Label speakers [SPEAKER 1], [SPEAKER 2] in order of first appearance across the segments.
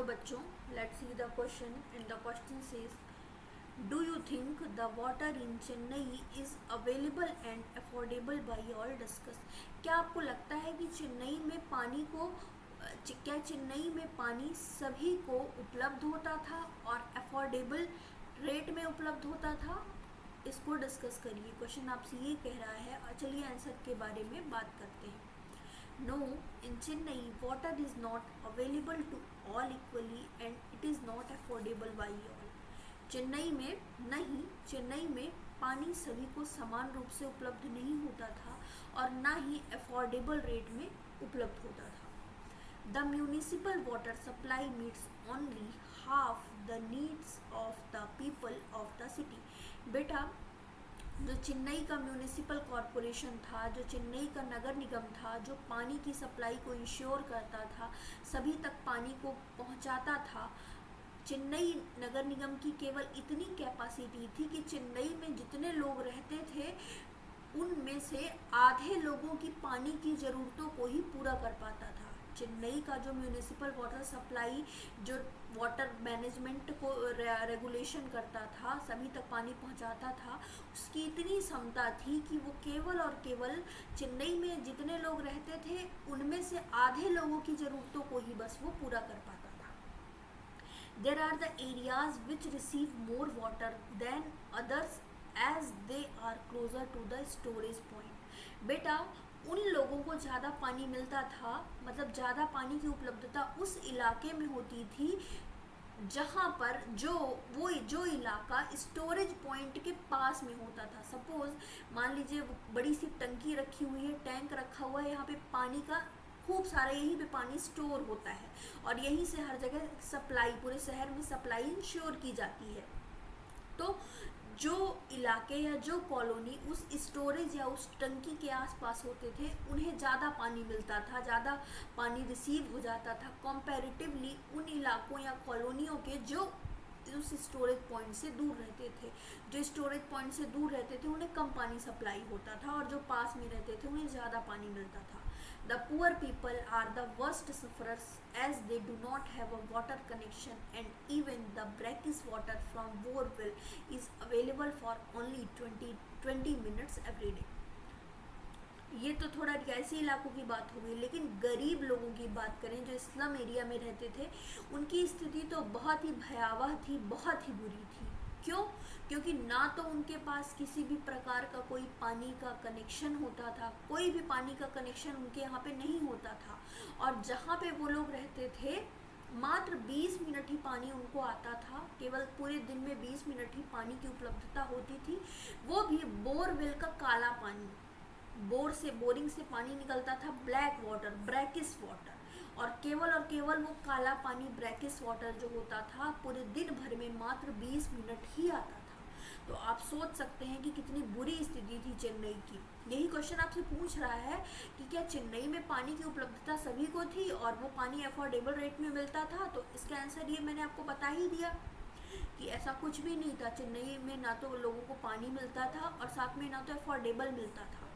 [SPEAKER 1] Hello बच्चों, let's see the question and the question says do you think the water in Chennai is available and affordable by all? Discuss. क्या आपको लगता है कि चेन्नई में पानी को क्या चेन्नई में पानी सभी को उपलब्ध होता था और अफोर्डेबल रेट में उपलब्ध होता था? इसको डिस्कस करिए। क्वेश्चन आपसे ये कह रहा है और चलिए आंसर के बारे में बात करते हैं। No, in Chennai, water is not available to all equally and it is not affordable by all. Chennai में पानी सभी को समान रूप से उपलब्ध नहीं होता था और ना ही अफोर्डेबल रेट में उपलब्ध होता था। The municipal water supply meets only half the needs of the people of the city. बेटा, जो चेन्नई का म्यूनिसिपल कॉरपोरेशन था, जो चेन्नई का नगर निगम था, जो पानी की सप्लाई को इंश्योर करता था, सभी तक पानी को पहुंचाता था, चेन्नई नगर निगम की केवल इतनी कैपेसिटी थी कि चेन्नई में जितने लोग रहते थे उनमें से आधे लोगों की पानी की ज़रूरतों को ही पूरा कर पाता था। चेन्नई का जो म्यूनिसिपल वाटर सप्लाई, जो वाटर मैनेजमेंट को रेगुलेशन करता था, सभी तक पानी पहुंचाता था, उसकी इतनी क्षमता थी कि वो केवल और केवल चेन्नई में जितने लोग रहते थे उनमें से आधे लोगों की ज़रूरतों को ही बस वो पूरा कर पाता था। There are the areas which receive more water than others as they are closer to the storage point. बेटा, उन लोगों को ज़्यादा पानी मिलता था, मतलब ज़्यादा पानी की उपलब्धता उस इलाके में होती थी जहाँ पर जो इलाका स्टोरेज पॉइंट के पास में होता था। सपोज मान लीजिए बड़ी सी टंकी रखी हुई है, टैंक रखा हुआ है, यहाँ पे पानी का खूब सारा, यहीं पे पानी स्टोर होता है और यहीं से हर जगह सप्लाई, पूरे शहर में सप्लाई इंश्योर की जाती है। तो जो इलाके या जो कॉलोनी उस स्टोरेज या उस टंकी के आसपास होते थे उन्हें ज़्यादा पानी मिलता था, ज़्यादा पानी रिसीव हो जाता था कंपैरेटिवली उन इलाकों या कॉलोनियों के जो उस स्टोरेज पॉइंट से दूर रहते थे। जो स्टोरेज पॉइंट से दूर रहते थे उन्हें कम पानी सप्लाई होता था और जो पास में रहते थे उन्हें ज़्यादा पानी मिलता था। The poor people are the worst sufferers as they do not have a water connection and even the brackish water from borewell is available for only 20 minutes every day. ये तो थोड़ा ऐसे इलाकों की बात हो गई, लेकिन गरीब लोगों की बात करें जो स्लम एरिया में रहते थे, उनकी स्थिति तो बहुत ही भयावह थी, बहुत ही बुरी थी। क्यों? क्योंकि ना तो उनके पास किसी भी प्रकार का कोई पानी का कनेक्शन होता था, कोई भी पानी का कनेक्शन उनके यहाँ पे नहीं होता था और जहाँ पे वो लोग रहते थे मात्र 20 मिनट ही पानी उनको आता था। केवल पूरे दिन में 20 मिनट ही पानी की उपलब्धता होती थी, वो भी बोरवेल का काला पानी। बोरिंग से पानी निकलता था, ब्लैक वाटर, ब्रैकिश वाटर, और केवल वो काला पानी ब्रैकिश वाटर जो होता था पूरे दिन भर में मात्र 20 मिनट ही आता था। तो आप सोच सकते हैं कि कितनी बुरी स्थिति थी चेन्नई की। यही क्वेश्चन आपसे पूछ रहा है कि क्या चेन्नई में पानी की उपलब्धता सभी को थी और वो पानी अफोर्डेबल रेट में मिलता था? तो इसका आंसर ये मैंने आपको बता ही दिया कि ऐसा कुछ भी नहीं था। चेन्नई में ना तो लोगों को पानी मिलता था और साथ में ना तो अफोर्डेबल मिलता था।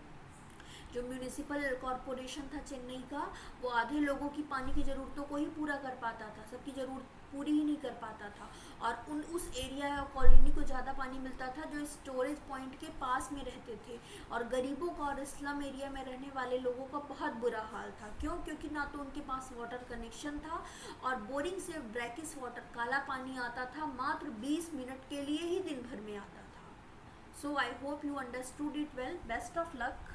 [SPEAKER 1] जो म्यूनिसिपल कॉरपोरेशन था चेन्नई का, वो आधे लोगों की पानी की ज़रूरतों को ही पूरा कर पाता था, सबकी ज़रूरत पूरी ही नहीं कर पाता था और उस एरिया या कॉलोनी को ज़्यादा पानी मिलता था जो स्टोरेज पॉइंट के पास में रहते थे। और गरीबों का और स्लम एरिया में रहने वाले लोगों का बहुत बुरा हाल था। क्यों? क्योंकि ना तो उनके पास वाटर कनेक्शन था और बोरिंग से ब्रैकिश वाटर, काला पानी आता था, मात्र 20 मिनट के लिए ही दिन भर में आता था। So I hope you understood it well. Best of luck.